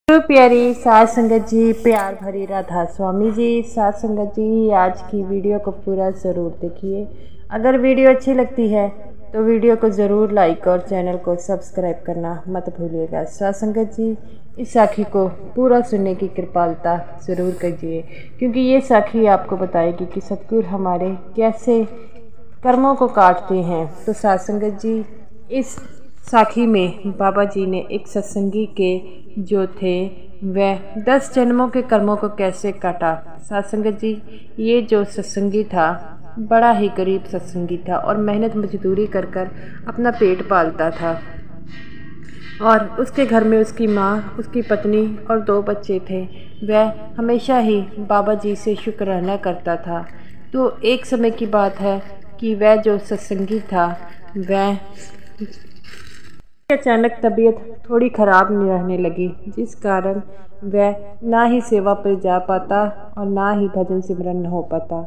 तो प्यारी साध संगत जी, प्यार भरी राधा स्वामी जी, साध संगत जी आज की वीडियो को पूरा ज़रूर देखिए। अगर वीडियो अच्छी लगती है तो वीडियो को ज़रूर लाइक और चैनल को सब्सक्राइब करना मत भूलिएगा। साध संगत जी इस साखी को पूरा सुनने की कृपालता ज़रूर कीजिए, क्योंकि ये साखी आपको बताएगी कि सतगुरु हमारे कैसे कर्मों को काटते हैं। तो साध संगत जी इस साखी में बाबा जी ने एक सत्संगी के जो थे वह 10 जन्मों के कर्मों को कैसे काटा। साध संगत जी ये जो सत्संगी था बड़ा ही गरीब सत्संगी था और मेहनत मजदूरी कर कर अपना पेट पालता था, और उसके घर में उसकी माँ, उसकी पत्नी और 2 बच्चे थे। वह हमेशा ही बाबा जी से शुक्राना करता था। तो एक समय की बात है कि वह जो सत्संगी था वह अचानक तबीयत थोड़ी ख़राब रहने लगी, जिस कारण वह ना ही सेवा पर जा पाता और ना ही भजन सिमरन हो पाता।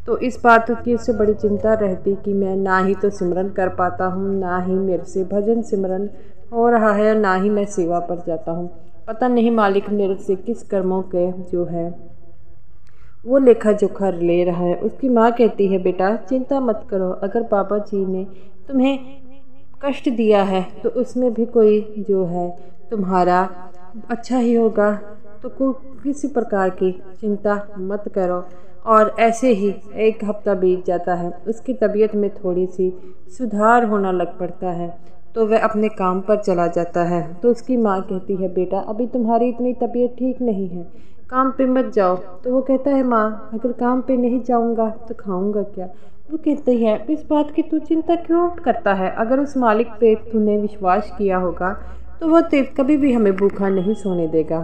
तो इस बात की उससे बड़ी चिंता रहती कि मैं ना ही तो सिमरन कर पाता हूँ, ना ही मेरे से भजन सिमरन हो रहा है और ना ही मैं सेवा पर जाता हूँ। पता नहीं मालिक मेरे से किस कर्मों के जो है वो लेखा जोखा ले रहा है। उसकी माँ कहती है, बेटा चिंता मत करो, अगर बाबा जी ने तुम्हें कष्ट दिया है तो उसमें भी कोई जो है तुम्हारा अच्छा ही होगा, तो किसी प्रकार की चिंता मत करो। और ऐसे ही एक हफ्ता बीत जाता है, उसकी तबीयत में थोड़ी सी सुधार होना लग पड़ता है, तो वह अपने काम पर चला जाता है। तो उसकी माँ कहती है, बेटा अभी तुम्हारी इतनी तबीयत ठीक नहीं है, काम पे मत जाओ। तो वो कहता है, माँ अगर काम पे नहीं जाऊँगा तो खाऊँगा क्या। वो कहती है, इस बात की तू चिंता क्यों करता है, अगर उस मालिक पे तूने विश्वास किया होगा तो वो कभी भी हमें भूखा नहीं सोने देगा।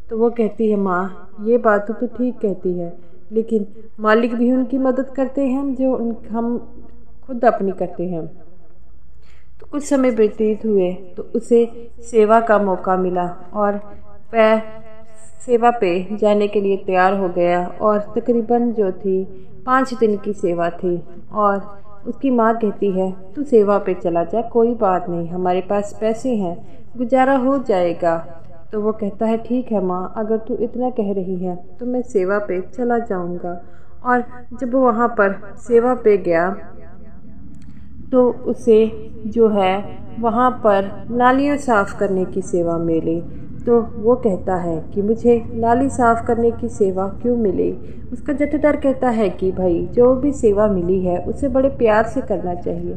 तो वो कहती है, माँ ये बात तो ठीक कहती है, लेकिन मालिक भी उनकी मदद करते हैं जो हम खुद अपनी करते हैं। तो कुछ समय व्यतीत हुए तो उसे सेवा का मौका मिला और वह सेवा पे जाने के लिए तैयार हो गया, और तकरीबन जो थी 5 दिन की सेवा थी। और उसकी माँ कहती है, तू सेवा पे चला जा, कोई बात नहीं, हमारे पास पैसे हैं, गुजारा हो जाएगा। तो वो कहता है, ठीक है माँ, अगर तू इतना कह रही है तो मैं सेवा पे चला जाऊँगा। और जब वो वहाँ पर सेवा पे गया तो उसे जो है वहाँ पर नालियाँ साफ़ करने की सेवा मिली। तो वो कहता है कि मुझे नाली साफ़ करने की सेवा क्यों मिली। उसका जथेदार कहता है कि भाई जो भी सेवा मिली है उसे बड़े प्यार से करना चाहिए।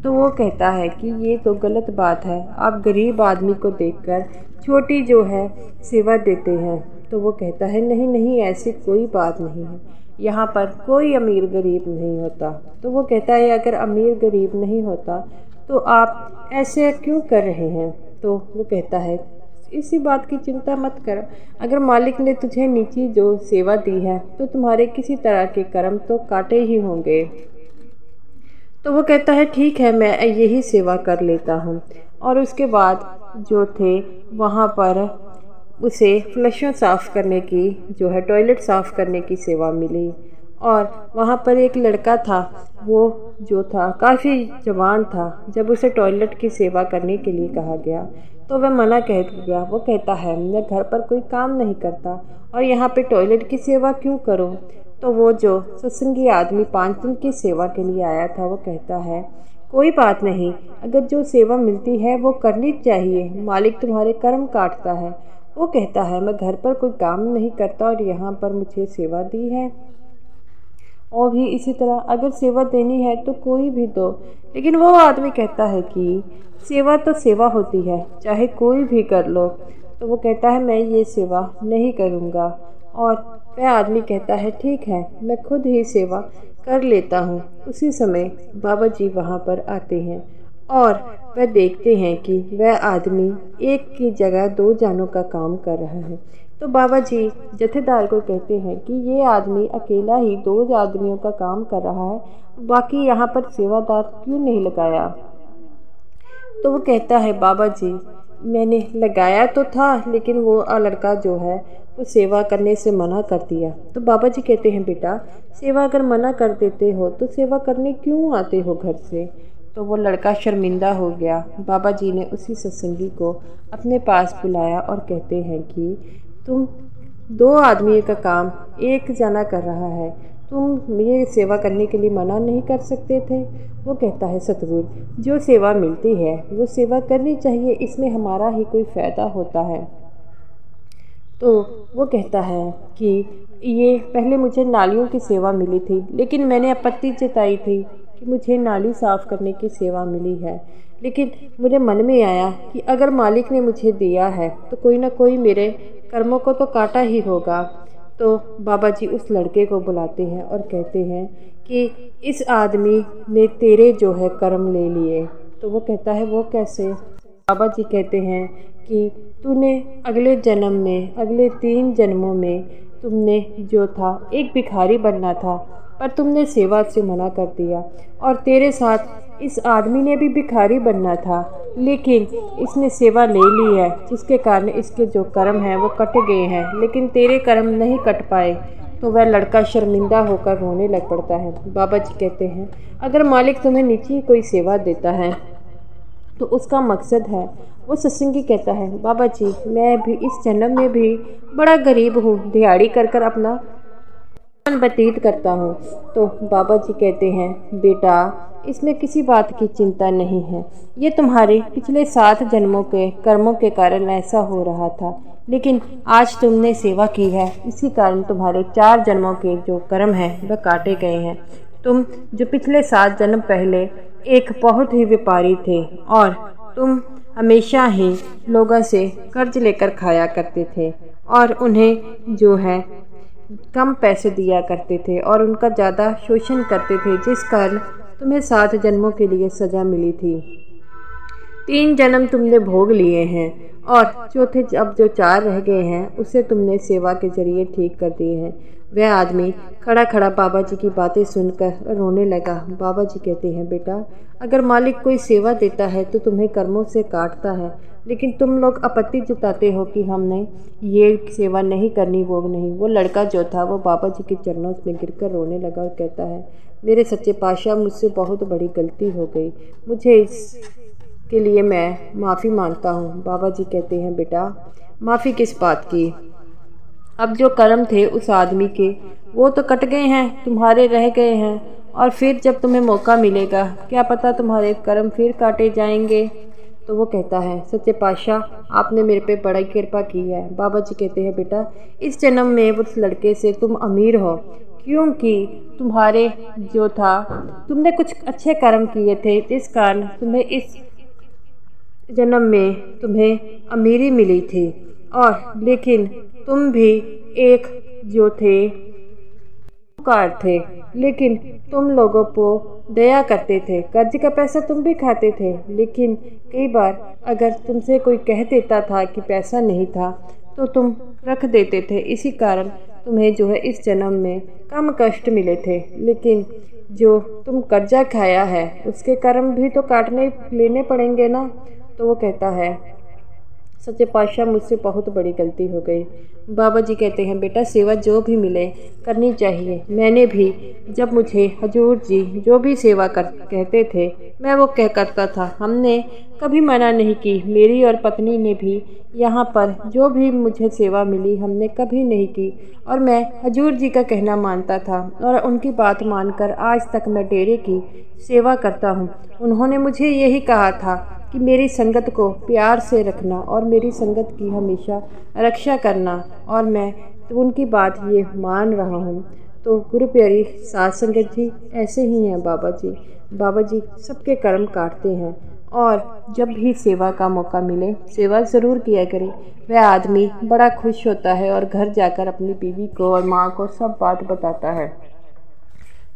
तो वो कहता है कि ये तो गलत बात है, आप गरीब आदमी को देखकर छोटी जो है सेवा देते हैं। तो वो कहता है, नहीं नहीं ऐसी कोई बात नहीं है, यहाँ पर कोई अमीर गरीब नहीं होता। तो वो कहता है, अगर अमीर गरीब नहीं होता तो आप ऐसे क्यों कर रहे हैं। तो वो कहता है, इसी बात की चिंता मत करो, अगर मालिक ने तुझे नीची जो सेवा दी है तो तुम्हारे किसी तरह के कर्म तो काटे ही होंगे। तो वो कहता है, ठीक है मैं यही सेवा कर लेता हूँ। और उसके बाद जो थे वहाँ पर उसे फ्लशों साफ़ करने की जो है टॉयलेट साफ़ करने की सेवा मिली। और वहाँ पर एक लड़का था, वो जो था काफ़ी जवान था। जब उसे टॉयलेट की सेवा करने के लिए कहा गया तो वह मना कह दिया। वो कहता है, मैं घर पर कोई काम नहीं करता और यहाँ पे टॉयलेट की सेवा क्यों करूँ। तो वो जो सत्संगी आदमी 5 दिन की सेवा के लिए आया था वो कहता है, कोई बात नहीं, अगर जो सेवा मिलती है वो करनी चाहिए, मालिक तुम्हारे कर्म काटता है। वो कहता है, मैं घर पर कोई काम नहीं करता और यहाँ पर मुझे सेवा दी है, और भी इसी तरह अगर सेवा देनी है तो कोई भी दो। लेकिन वो आदमी कहता है कि सेवा तो सेवा होती है, चाहे कोई भी कर लो। तो वो कहता है, मैं ये सेवा नहीं करूँगा। और वह आदमी कहता है, ठीक है मैं खुद ही सेवा कर लेता हूँ। उसी समय बाबा जी वहाँ पर आते हैं और वह देखते हैं कि वह आदमी एक की जगह 2 जानों का काम कर रहा है। तो बाबा जी जथेदार को कहते हैं कि ये आदमी अकेला ही 2 आदमियों का काम कर रहा है, बाकी यहाँ पर सेवादार क्यों नहीं लगाया। तो वो कहता है, बाबा जी मैंने लगाया तो था, लेकिन वो लड़का जो है वो सेवा करने से मना कर दिया। तो बाबा जी कहते हैं, बेटा सेवा अगर मना कर देते हो तो सेवा करने क्यों आते हो घर से। तो वो लड़का शर्मिंदा हो गया। बाबा जी ने उसी सत्संगी को अपने पास बुलाया और कहते हैं कि तुम 2 आदमियों का काम एक जना कर रहा है, तुम ये सेवा करने के लिए मना नहीं कर सकते थे। वो कहता है सतगुरु, जो सेवा मिलती है वो सेवा करनी चाहिए, इसमें हमारा ही कोई फ़ायदा होता है। तो वो कहता है कि ये पहले मुझे नालियों की सेवा मिली थी, लेकिन मैंने आपत्ति जताई थी कि मुझे नाली साफ़ करने की सेवा मिली है, लेकिन मुझे मन में आया कि अगर मालिक ने मुझे दिया है तो कोई ना कोई मेरे कर्मों को तो काटा ही होगा। तो बाबा जी उस लड़के को बुलाते हैं और कहते हैं कि इस आदमी ने तेरे जो है कर्म ले लिए। तो वो कहता है वो कैसे? बाबा जी कहते हैं कि तूने अगले जन्म में, अगले 3 जन्मों में तुमने जो था एक भिखारी बनना था, पर तुमने सेवा से मना कर दिया, और तेरे साथ इस आदमी ने भी भिखारी बनना था, लेकिन इसने सेवा ले ली है, जिसके कारण इसके जो कर्म हैं वो कट गए हैं, लेकिन तेरे कर्म नहीं कट पाए। तो वह लड़का शर्मिंदा होकर रोने लग पड़ता है। बाबा जी कहते हैं अगर मालिक तुम्हें नीची कोई सेवा देता है तो उसका मकसद है। वो सत्संगी कहता है बाबा जी, मैं भी इस जन्म में भी बड़ा गरीब हूँ, दिहाड़ी कर कर अपना जीवन व्यतीत करता हूँ। तो बाबा जी कहते हैं बेटा, इसमें किसी बात की चिंता नहीं है, ये तुम्हारे पिछले 7 जन्मों के कर्मों के कारण ऐसा हो रहा था, लेकिन आज तुमने सेवा की है, इसी कारण तुम्हारे 4 जन्मों के जो कर्म हैं वह काटे गए हैं। तुम जो पिछले 7 जन्म पहले एक बहुत ही व्यापारी थे, और तुम हमेशा ही लोगों से कर्ज लेकर खाया करते थे और उन्हें जो है कम पैसे दिया करते थे और उनका ज़्यादा शोषण करते थे, जिस कारण तुम्हें 7 जन्मों के लिए सज़ा मिली थी। 3 जन्म तुमने भोग लिए हैं और चौथे अब जो 4 रह गए हैं उसे तुमने सेवा के जरिए ठीक कर दिए हैं। वह आदमी खड़ा खड़ा बाबा जी की बातें सुनकर रोने लगा। बाबा जी कहते हैं बेटा, अगर मालिक कोई सेवा देता है तो तुम्हें कर्मों से काटता है, लेकिन तुम लोग आपत्ति जताते हो कि हमने ये सेवा नहीं करनी, वो नहीं। वो लड़का जो था वो बाबा जी के चरणों में गिरकर रोने लगा और कहता है मेरे सच्चे पातशाह, मुझसे बहुत बड़ी गलती हो गई, मुझे इसके लिए मैं माफ़ी मांगता हूँ। बाबा जी कहते हैं बेटा, माफ़ी किस बात की? अब जो कर्म थे उस आदमी के वो तो कट गए हैं, तुम्हारे रह गए हैं, और फिर जब तुम्हें मौका मिलेगा क्या पता तुम्हारे कर्म फिर काटे जाएंगे। तो वो कहता है सच्चे पातशाह, आपने मेरे पे बड़ी कृपा की है। बाबा जी कहते हैं बेटा, इस जन्म में उस लड़के से तुम अमीर हो, क्योंकि तुम्हारे जो था तुमने कुछ अच्छे कर्म किए थे, जिस कारण तुम्हें इस जन्म में तुम्हें अमीरी मिली थी। और लेकिन तुम भी एक जो थे कार थे, लेकिन तुम लोगों को दया करते थे, कर्ज का पैसा तुम भी खाते थे, लेकिन कई बार अगर तुमसे कोई कह देता था कि पैसा नहीं था तो तुम रख देते थे, इसी कारण तुम्हें जो है इस जन्म में कम कष्ट मिले थे। लेकिन जो तुम कर्जा खाया है उसके कर्म भी तो काटने लेने पड़ेंगे ना। तो वो कहता है सच्चे पातशाह, मुझसे बहुत बड़ी गलती हो गई। बाबा जी कहते हैं बेटा, सेवा जो भी मिले करनी चाहिए। मैंने भी जब मुझे हजूर जी जो भी सेवा कहते थे मैं वो कह करता था, हमने कभी मना नहीं की। मेरी और पत्नी ने भी यहाँ पर जो भी मुझे सेवा मिली हमने कभी नहीं की, और मैं हजूर जी का कहना मानता था और उनकी बात मानकर आज तक मैं डेरे की सेवा करता हूँ। उन्होंने मुझे यही कहा था कि मेरी संगत को प्यार से रखना और मेरी संगत की हमेशा रक्षा करना, और मैं तो उनकी बात ये मान रहा हूँ। तो गुरु प्यारी साध संगत जी ऐसे ही हैं बाबा जी। बाबा जी सबके कर्म काटते हैं, और जब भी सेवा का मौका मिले सेवा ज़रूर किया करें। वह आदमी बड़ा खुश होता है और घर जाकर अपनी बीवी को और माँ को सब बात बताता है।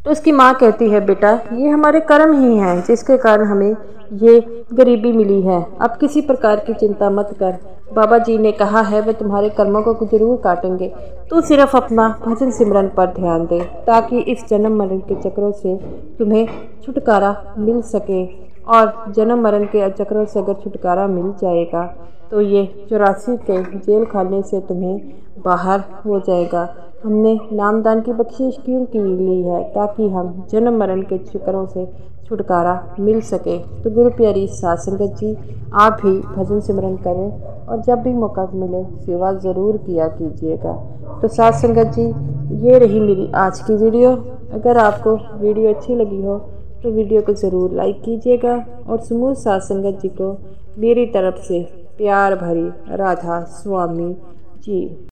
तो उसकी माँ कहती है बेटा, ये हमारे कर्म ही हैं जिसके कारण हमें ये गरीबी मिली है, अब किसी प्रकार की चिंता मत कर। बाबा जी ने कहा है वे तुम्हारे कर्मों को जरूर काटेंगे, तू सिर्फ अपना भजन सिमरन पर ध्यान दे, ताकि इस जन्म मरण के चक्रों से तुम्हें छुटकारा मिल सके। और जन्म मरण के चक्रों से अगर छुटकारा मिल जाएगा तो ये 84 के जेल खाने से तुम्हें बाहर हो जाएगा। हमने नामदान की बख्शिश क्यों की ली है? ताकि हम जन्म मरण के चक्रों से छुटकारा मिल सके। तो गुरु प्यारी साध संगत जी, आप भी भजन सिमरन करें और जब भी मौका मिले सेवा ज़रूर किया कीजिएगा। तो साध संगत जी, ये रही मेरी आज की वीडियो। अगर आपको वीडियो अच्छी लगी हो तो वीडियो को ज़रूर लाइक कीजिएगा और समूह साध संगत जी को मेरी तरफ से प्यार भरी राधा स्वामी जी।